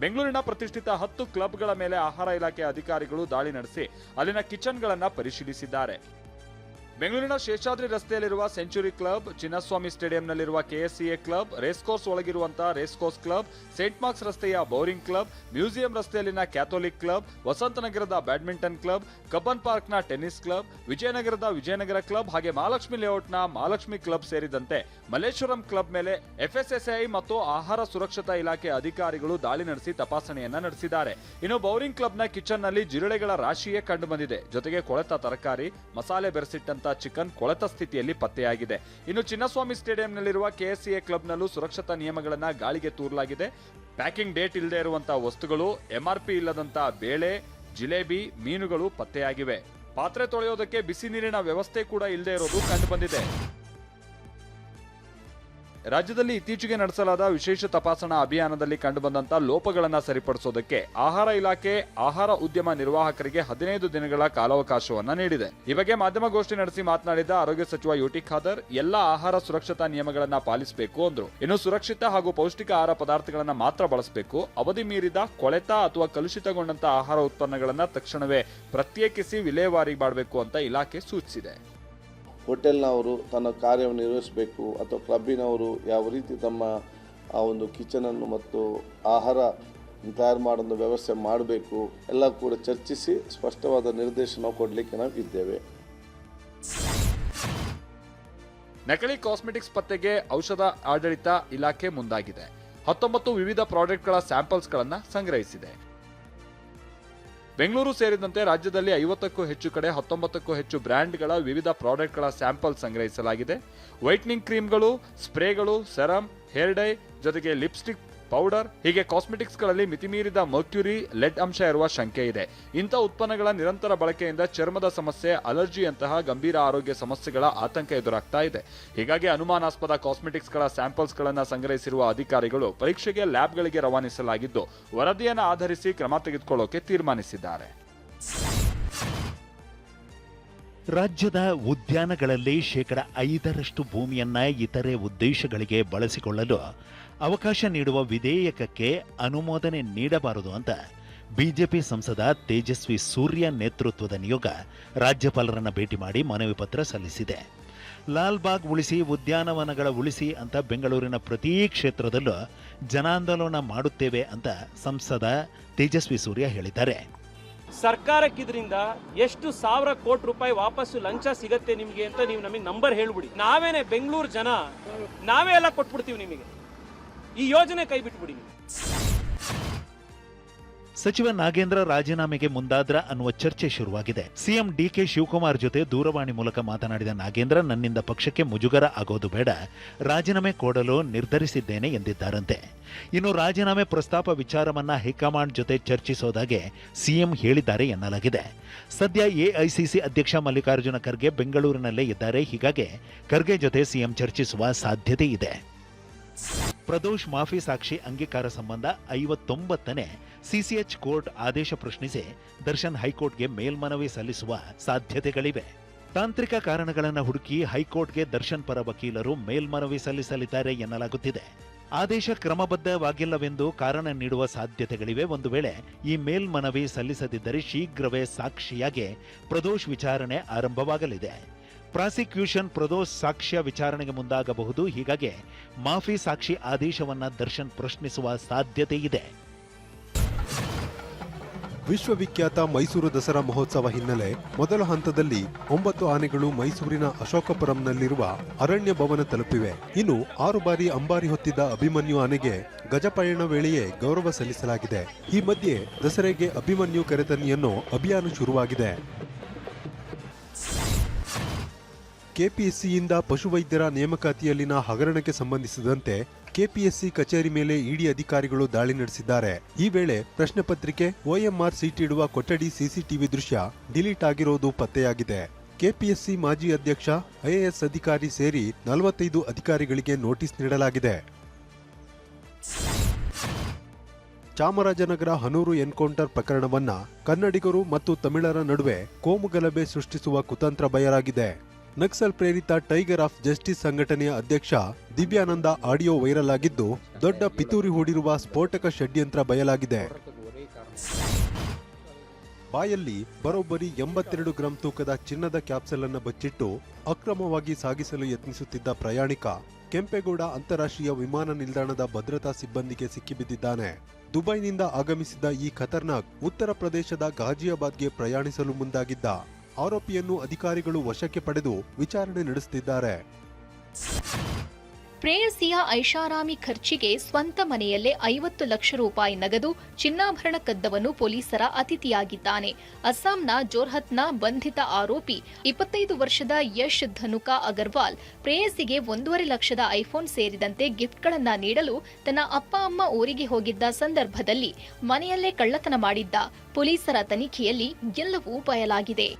ಬೆಂಗಳೂರಿನ ಪ್ರತಿಷ್ಠಿತ 10 ಕ್ಲಬ್ಗಳ ಮೇಲೆ ಆಹಾರ ಇಲಾಖೆ ಅಧಿಕಾರಿಗಳು ದಾಳಿ ನಡೆಸಿ ಅಲ್ಲಿನ ಕಿಚನ್ಗಳನ್ನು ಪರಿಶೀಲಿಸಿದ್ದಾರೆ. ಬೆಂಗಳೂರಿನ ಶೇಷಾದ್ರಿ ರಸ್ತೆಯಲ್ಲಿರುವ ಸೆಂಚುರಿ ಕ್ಲಬ್, ಚಿನ್ನಸ್ವಾಮಿ ಸ್ಟೇಡಿಯಂನಲ್ಲಿರುವ ಕೆಎಸ್ಸಿಎ ಕ್ಲಬ್, ರೇಸ್ ಕೋರ್ಸ್ ಒಳಗಿರುವಂತಹ race course club, saint Mark's ರಸ್ತೆಯ ಬೌರಿಂಗ್ ಕ್ಲಬ್, ಮ್ಯೂಸಿಯಂ ರಸ್ತೆಯಲ್ಲಿನ ಕ್ಯಾಥೋಲಿಕ್ ಕ್ಲಬ್, ವಸಂತನಗರದ ಬ್ಯಾಡ್ಮಿಂಟನ್ ಕ್ಲಬ್, ಕಬ್ಬನ್ ಪಾರ್ಕ್ನ ಟೆನ್ನಿಸ್ ಕ್ಲಬ್, ವಿಜಯನಗರದ ವಿಜಯನಗರ ಕ್ಲಬ್ ಹಾಗೆ ಮಹಾಲಕ್ಷ್ಮಿ ಲೇಔಟ್ನ ಮಹಾಲಕ್ಷ್ಮಿ ಕ್ಲಬ್ ಸೇರಿದಂತೆ ಮಲ್ಲೇಶ್ವರಂ ಕ್ಲಬ್ ಮೇಲೆ ಎಫ್ಎಸ್ಎಸ್ಐ ಮತ್ತು ಆಹಾರ ಸುರಕ್ಷತಾ ಇಲಾಖೆ ಅಧಿಕಾರಿಗಳು ದಾಳಿ ನಡೆಸಿ ತಪಾಸಣೆಯನ್ನ ನಡೆಸಿದ್ದಾರೆ. ಇನ್ನು ಬೌರಿಂಗ್ ಕ್ಲಬ್ನ ಕಿಚನ್ನಲ್ಲಿ ಜಿರಳೆಗಳ ರಾಶಿಯೇ ಕಂಡು ಬಂದಿದೆ. ಜೊತೆಗೆ ಕೊಳೆತ ತರಕಾರಿ, ಮಸಾಲೆ ಬೆರೆಸಿಟ್ಟಂತ ಚಿಕನ್ ಕೊಳೆತ ಸ್ಥಿತಿಯಲ್ಲಿ ಪತ್ತೆಯಾಗಿದೆ. ಇನ್ನು ಚಿನ್ನಸ್ವಾಮಿ ಸ್ಟೇಡಿಯಂನಲ್ಲಿರುವ ಕೆಎಸ್ಸಿಎ ಕ್ಲಬ್ನಲ್ಲೂ ಸುರಕ್ಷತಾ ನಿಯಮಗಳನ್ನು ಗಾಳಿಗೆ ತೂರಲಾಗಿದೆ. ಪ್ಯಾಕಿಂಗ್ ಡೇಟ್ ಇಲ್ಲದೆ ಇರುವಂತಹ ವಸ್ತುಗಳು, ಎಂಆರ್ಪಿ ಇಲ್ಲದಂತಹ ಬೇಳೆ, ಜಿಲೇಬಿ, ಮೀನುಗಳು ಪತ್ತೆಯಾಗಿವೆ. ಪಾತ್ರೆ ತೊಳೆಯೋದಕ್ಕೆ ಬಿಸಿ ನೀರಿನ ವ್ಯವಸ್ಥೆ ಕೂಡ ಇಲ್ಲದೆ ಇರೋದು ಕಂಡು ಬಂದಿದೆ. ರಾಜ್ಯದಲ್ಲಿ ಇತ್ತೀಚೆಗೆ ನಡೆಸಲಾದ ವಿಶೇಷ ತಪಾಸಣಾ ಅಭಿಯಾನದಲ್ಲಿ ಕಂಡುಬಂದಂತಹ ಲೋಪಗಳನ್ನು ಸರಿಪಡಿಸೋದಕ್ಕೆ ಆಹಾರ ಇಲಾಖೆ ಆಹಾರ ಉದ್ಯಮ ನಿರ್ವಾಹಕರಿಗೆ 15 ದಿನಗಳ ಕಾಲಾವಕಾಶವನ್ನ ನೀಡಿದೆ. ಈ ಬಗ್ಗೆ ಮಾಧ್ಯಮಗೋಷ್ಠಿ ನಡೆಸಿ ಮಾತನಾಡಿದ ಆರೋಗ್ಯ ಸಚಿವ ಯುಟಿ ಖಾದರ್, ಎಲ್ಲ ಆಹಾರ ಸುರಕ್ಷತಾ ನಿಯಮಗಳನ್ನ ಪಾಲಿಸಬೇಕು ಅಂದ್ರು. ಇನ್ನು ಸುರಕ್ಷಿತ ಹಾಗೂ ಪೌಷ್ಟಿಕ ಆಹಾರ ಪದಾರ್ಥಗಳನ್ನ ಮಾತ್ರ ಬಳಸಬೇಕು. ಅವಧಿ ಮೀರಿದ, ಕೊಳೆತ ಅಥವಾ ಕಲುಷಿತಗೊಂಡಂತ ಆಹಾರ ಉತ್ಪನ್ನಗಳನ್ನ ತಕ್ಷಣವೇ ಪ್ರತ್ಯೇಕಿಸಿ ವಿಲೇವಾರಿ ಮಾಡಬೇಕು ಅಂತ ಇಲಾಖೆ ಸೂಚಿಸಿದೆ. ಹೋಟೆಲ್ನವರು ತನ್ನ ಕಾರ್ಯವನ್ನು ನಿರ್ವಹಿಸಬೇಕು ಅಥವಾ ಕ್ಲಬ್ಬಿನವರು ಯಾವ ರೀತಿ ತಮ್ಮ ಆ ಒಂದು ಕಿಚನನ್ನು ಮತ್ತು ಆಹಾರ ತಯಾರು ಮಾಡೋ ವ್ಯವಸ್ಥೆ ಮಾಡಬೇಕು ಎಲ್ಲ ಕೂಡ ಚರ್ಚಿಸಿ ಸ್ಪಷ್ಟವಾದ ನಿರ್ದೇಶನ ಕೊಡಲಿಕ್ಕೆ ನಾವು ಇದ್ದೇವೆ. ನಕಲಿ ಕಾಸ್ಮೆಟಿಕ್ಸ್ ಪತ್ತೆಗೆ ಔಷಧ ಆಡಳಿತ ಇಲಾಖೆ ಮುಂದಾಗಿದೆ. 19 ವಿವಿಧ ಪ್ರಾಡಕ್ಟ್ಗಳ ಸ್ಯಾಂಪಲ್ಸ್ಗಳನ್ನು ಸಂಗ್ರಹಿಸಿದೆ. ಬೆಂಗಳೂರು ಸೇರಿದಂತೆ ರಾಜ್ಯದಲ್ಲಿ 50ಕ್ಕೂ ಹೆಚ್ಚು ಕಡೆ 19ಕ್ಕೂ ಹೆಚ್ಚು ಬ್ರ್ಯಾಂಡ್ಗಳ ವಿವಿಧ ಪ್ರಾಡಕ್ಟ್ಗಳ ಸ್ಯಾಂಪಲ್ ಸಂಗ್ರಹಿಸಲಾಗಿದೆ. ವೈಟ್ನಿಂಗ್ ಕ್ರೀಮ್ಗಳು, ಸ್ಪ್ರೇಗಳು, ಸೆರಮ್, ಹೇರ್ ಡೈ ಜೊತೆಗೆ ಲಿಪ್ಸ್ಟಿಕ್, ಪೌಡರ್ ಹೀಗೆ ಕಾಸ್ಮೆಟಿಕ್ಸ್ಗಳಲ್ಲಿ ಮಿತಿಮೀರಿದ ಮರ್ಕ್ಯುರಿ, ಲೆಡ್ ಅಂಶ ಇರುವ ಶಂಕೆ ಇದೆ. ಇಂಥ ಉತ್ಪನ್ನಗಳ ನಿರಂತರ ಬಳಕೆಯಿಂದ ಚರ್ಮದ ಸಮಸ್ಯೆ, ಅಲರ್ಜಿಯಂತಹ ಗಂಭೀರ ಆರೋಗ್ಯ ಸಮಸ್ಯೆಗಳ ಆತಂಕ ಎದುರಾಗ್ತಾ ಇದೆ. ಹೀಗಾಗಿ ಅನುಮಾನಾಸ್ಪದ ಕಾಸ್ಮೆಟಿಕ್ಸ್ಗಳ ಸ್ಯಾಂಪಲ್ಸ್ಗಳನ್ನು ಸಂಗ್ರಹಿಸಿರುವ ಅಧಿಕಾರಿಗಳು ಪರೀಕ್ಷೆಗೆ ಲ್ಯಾಬ್ಗಳಿಗೆ ರವಾನಿಸಲಾಗಿದ್ದು, ವರದಿಯನ್ನು ಆಧರಿಸಿ ಕ್ರಮ ತೆಗೆದುಕೊಳ್ಳೋಕೆ ತೀರ್ಮಾನಿಸಿದ್ದಾರೆ. ರಾಜ್ಯದ ಉದ್ಯಾನಗಳಲ್ಲಿ 5% ಭೂಮಿಯನ್ನ ಇತರೆ ಉದ್ದೇಶಗಳಿಗೆ ಬಳಸಿಕೊಳ್ಳಲು ಅವಕಾಶ ನೀಡುವ ವಿಧೇಯಕಕ್ಕೆ ಅನುಮೋದನೆ ನೀಡಬಾರದು ಅಂತ ಬಿಜೆಪಿ ಸಂಸದ ತೇಜಸ್ವಿ ಸೂರ್ಯ ನೇತೃತ್ವದ ನಿಯೋಗ ರಾಜ್ಯಪಾಲರನ್ನ ಭೇಟಿ ಮಾಡಿ ಮನವಿ ಪತ್ರ ಸಲ್ಲಿಸಿದೆ. ಲಾಲ್ಬಾಗ್ ಉಳಿಸಿ, ಉದ್ಯಾನವನಗಳ ಉಳಿಸಿ ಅಂತ ಬೆಂಗಳೂರಿನ ಪ್ರತಿ ಕ್ಷೇತ್ರದಲ್ಲೂ ಜನಾಂದೋಲನ ಮಾಡುತ್ತೇವೆ ಅಂತ ಸಂಸದ ತೇಜಸ್ವಿ ಸೂರ್ಯ ಹೇಳಿದ್ದಾರೆ. ಸರ್ಕಾರಕ್ಕೆ ಇದರಿಂದ ಎಷ್ಟು ಸಾವಿರ ಕೋಟಿ ರೂಪಾಯಿ ವಾಪಸ್ಸು ಲಂಚ ಸಿಗತ್ತೆ ನಿಮಗೆ ಅಂತ ನೀವು ನಮಗೆ ನಂಬರ್ ಹೇಳ್ಬಿಡಿ. ನಾವೇನೆ ಬೆಂಗಳೂರು ಜನ ನಾವೇ ಎಲ್ಲ ಕೊಟ್ಬಿಡ್ತೀವಿ ನಿಮಗೆ. ಈ ಯೋಜನೆ ಕೈ ಬಿಟ್ಬಿಡಿ. ಸಚಿವ ನಾಗೇಂದ್ರ ರಾಜೀನಾಮೆಗೆ ಮುಂದಾದ್ರ ಅನ್ನುವ ಚರ್ಚೆ ಶುರುವಾಗಿದೆ. ಸಿಎಂ ಡಿಕೆ ಶಿವಕುಮಾರ್ ಜೊತೆ ದೂರವಾಣಿ ಮೂಲಕ ಮಾತನಾಡಿದ ನಾಗೇಂದ್ರ, ನನ್ನಿಂದ ಪಕ್ಷಕ್ಕೆ ಮುಜುಗರ ಆಗೋದು ಬೇಡ, ರಾಜೀನಾಮೆ ಕೊಡಲು ನಿರ್ಧರಿಸಿದ್ದೇನೆ ಎಂದಿದ್ದಾರಂತೆ. ಇನ್ನು ರಾಜೀನಾಮೆ ಪ್ರಸ್ತಾಪ ವಿಚಾರವನ್ನ ಹೈಕಮಾಂಡ್ ಜೊತೆ ಚರ್ಚಿಸೋದಾಗೆ ಸಿಎಂ ಹೇಳಿದ್ದಾರೆ ಎನ್ನಲಾಗಿದೆ. ಸದ್ಯ ಎಐಸಿಸಿ ಅಧ್ಯಕ್ಷ ಮಲ್ಲಿಕಾರ್ಜುನ ಖರ್ಗೆ ಬೆಂಗಳೂರಿನಲ್ಲೇ ಇದ್ದಾರೆ. ಹೀಗಾಗಿ ಖರ್ಗೆ ಜೊತೆ ಸಿಎಂ ಚರ್ಚಿಸುವ ಸಾಧ್ಯತೆ ಇದೆ. ಪ್ರದೋಷ್ ಮಾಫಿ ಸಾಕ್ಷಿ ಅಂಗೀಕಾರ ಸಂಬಂಧ 59ನೇ ಸಿಸಿಎಚ್ ಕೋರ್ಟ್ ಆದೇಶ ಪ್ರಶ್ನಿಸಿ ದರ್ಶನ್ ಹೈಕೋರ್ಟ್ಗೆ ಮೇಲ್ಮನವಿ ಸಲ್ಲಿಸುವ ಸಾಧ್ಯತೆಗಳಿವೆ. ತಾಂತ್ರಿಕ ಕಾರಣಗಳನ್ನು ಹುಡುಕಿ ಹೈಕೋರ್ಟ್ಗೆ ದರ್ಶನ್ ಪರ ವಕೀಲರು ಮೇಲ್ಮನವಿ ಸಲ್ಲಿಸಲಿದ್ದಾರೆ ಎನ್ನಲಾಗುತ್ತಿದೆ. ಆದೇಶ ಕ್ರಮಬದ್ಧವಾಗಿಲ್ಲವೆಂದು ಕಾರಣ ನೀಡುವ ಸಾಧ್ಯತೆಗಳಿವೆ. ಒಂದು ವೇಳೆ ಈ ಮೇಲ್ಮನವಿ ಸಲ್ಲಿಸದಿದ್ದರೆ ಶೀಘ್ರವೇ ಸಾಕ್ಷಿಯಾಗಿ ಪ್ರದೋಷ್ ವಿಚಾರಣೆ ಆರಂಭವಾಗಲಿದೆ. ಪ್ರಾಸಿಕ್ಯೂಷನ್ ಪ್ರದೋಷ್ ಸಾಕ್ಷ್ಯ ವಿಚಾರಣೆಗೆ ಮುಂದಾಗಬಹುದು. ಹೀಗಾಗಿ ಮಾಫಿ ಸಾಕ್ಷಿ ಆದೇಶವನ್ನ ದರ್ಶನ್ ಪ್ರಶ್ನಿಸುವ ಸಾಧ್ಯತೆ ಇದೆ. ವಿಶ್ವವಿಖ್ಯಾತ ಮೈಸೂರು ದಸರಾ ಮಹೋತ್ಸವ ಹಿನ್ನೆಲೆ ಮೊದಲ ಹಂತದಲ್ಲಿ 9 ಆನೆಗಳು ಮೈಸೂರಿನ ಅಶೋಕಪುರಂನಲ್ಲಿರುವ ಅರಣ್ಯ ಭವನ ತಲುಪಿವೆ. ಇನ್ನು 6 ಬಾರಿ ಅಂಬಾರಿ ಹೊತ್ತಿದ್ದ ಅಭಿಮನ್ಯು ಆನೆಗೆ ಗಜಪಯಣ ವೇಳೆಯೇ ಗೌರವ ಸಲ್ಲಿಸಲಾಗಿದೆ. ಈ ಮಧ್ಯೆ ದಸರೆಗೆ ಅಭಿಮನ್ಯು ಕರೆತನ್ನಿ ಅನ್ನೋ ಅಭಿಯಾನ ಶುರುವಾಗಿದೆ. ಕೆಪಿಎಸ್ಸಿಯಿಂದ ಪಶುವೈದ್ಯರ ನೇಮಕಾತಿಯಲ್ಲಿನ ಹಗರಣಕ್ಕೆ ಸಂಬಂಧಿಸಿದಂತೆ ಕೆಪಿಎಸ್ಸಿ ಕಚೇರಿ ಮೇಲೆ ಇಡಿ ಅಧಿಕಾರಿಗಳು ದಾಳಿ ನಡೆಸಿದ್ದಾರೆ. ಈ ವೇಳೆ ಪ್ರಶ್ನೆ ಪತ್ರಿಕೆ, OMR ಸೀಟ್ ಇಡುವ ಕೊಠಡಿ ಸಿಸಿಟಿವಿ ದೃಶ್ಯ ಡಿಲೀಟ್ ಆಗಿರೋದು ಪತ್ತೆಯಾಗಿದೆ. ಕೆಪಿಎಸ್ಸಿ ಮಾಜಿ ಅಧ್ಯಕ್ಷ, ಐಎಎಸ್ ಅಧಿಕಾರಿ ಸೇರಿ 45 ಅಧಿಕಾರಿಗಳಿಗೆ ನೋಟಿಸ್ ನೀಡಲಾಗಿದೆ. ಚಾಮರಾಜನಗರ ಹನೂರು ಎನ್ಕೌಂಟರ್ ಪ್ರಕರಣವನ್ನ ಕನ್ನಡಿಗರು ಮತ್ತು ತಮಿಳರ ನಡುವೆ ಕೋಮುಗಲಭೆ ಸೃಷ್ಟಿಸುವ ಕುತಂತ್ರ ಬಯಲಾಗಿದೆ. ನಕ್ಸಲ್ ಪ್ರೇರಿತ ಟೈಗರ್ ಆಫ್ ಜಸ್ಟಿಸ್ ಸಂಘಟನೆಯ ಅಧ್ಯಕ್ಷ ದಿವ್ಯಾನಂದ ಆಡಿಯೋ ವೈರಲ್ ಆಗಿದ್ದು, ದೊಡ್ಡ ಪಿತೂರಿ ಹೂಡಿರುವ ಸ್ಫೋಟಕ ಷಡ್ಯಂತ್ರ ಬಯಲಾಗಿದೆ. ಬಾಯಲ್ಲಿ ಬರೋಬ್ಬರಿ 82 ಗ್ರಾಂ ತೂಕದ ಚಿನ್ನದ ಕ್ಯಾಪ್ಸಲ್ ಅನ್ನು ಬಚ್ಚಿಟ್ಟು ಅಕ್ರಮವಾಗಿ ಸಾಗಿಸಲು ಯತ್ನಿಸುತ್ತಿದ್ದ ಪ್ರಯಾಣಿಕ ಕೆಂಪೇಗೌಡ ಅಂತಾರಾಷ್ಟ್ರೀಯ ವಿಮಾನ ನಿಲ್ದಾಣದ ಭದ್ರತಾ ಸಿಬ್ಬಂದಿಗೆ ಸಿಕ್ಕಿಬಿದ್ದಿದ್ದಾನೆ. ದುಬೈನಿಂದ ಆಗಮಿಸಿದ್ದ ಈ ಖತರ್ನಾಕ್ ಉತ್ತರ ಪ್ರದೇಶದ ಗಾಜಿಯಾಬಾದ್ಗೆ ಪ್ರಯಾಣಿಸಲು ಮುಂದಾಗಿದ್ದ ಆರೋಪಿಯನ್ನು ಅಧಿಕಾರಿಗಳು ವಶಕ್ಕೆ ಪಡೆದು ವಿಚಾರಣೆ ನಡೆಸುತ್ತಿದ್ದಾರೆ. ಪ್ರೇಯಸಿಯ ಐಷಾರಾಮಿ ಖರ್ಚಿಗೆ ಸ್ವಂತ ಮನೆಯಲ್ಲೇ 50 ಲಕ್ಷ ರೂಪಾಯಿ ನಗದು, ಚಿನ್ನಾಭರಣ ಕದ್ದವನು ಪೊಲೀಸರ ಅತಿಥಿಯಾಗಿದ್ದಾನೆ. ಅಸ್ಸಾಂನ ಜೋರ್ಹತ್ನ ಬಂಧಿತ ಆರೋಪಿ 25 ವರ್ಷದ ಯಶ್ ಧನುಕಾ ಅಗರ್ವಾಲ್ ಪ್ರೇಯಸಿಗೆ 1.5 ಲಕ್ಷದ ಐಫೋನ್ ಸೇರಿದಂತೆ ಗಿಫ್ಟ್ಗಳನ್ನ ನೀಡಲು ತನ್ನ ಅಪ್ಪ ಅಮ್ಮ ಊರಿಗೆ ಹೋಗಿದ್ದ ಸಂದರ್ಭದಲ್ಲಿ ಮನೆಯಲ್ಲೇ ಕಳ್ಳತನ ಮಾಡಿದ್ದ. ಪೊಲೀಸರ ತನಿಖೆಯಲ್ಲಿ ಎಲ್ಲವೂ ಬಯಲಾಗಿದೆ.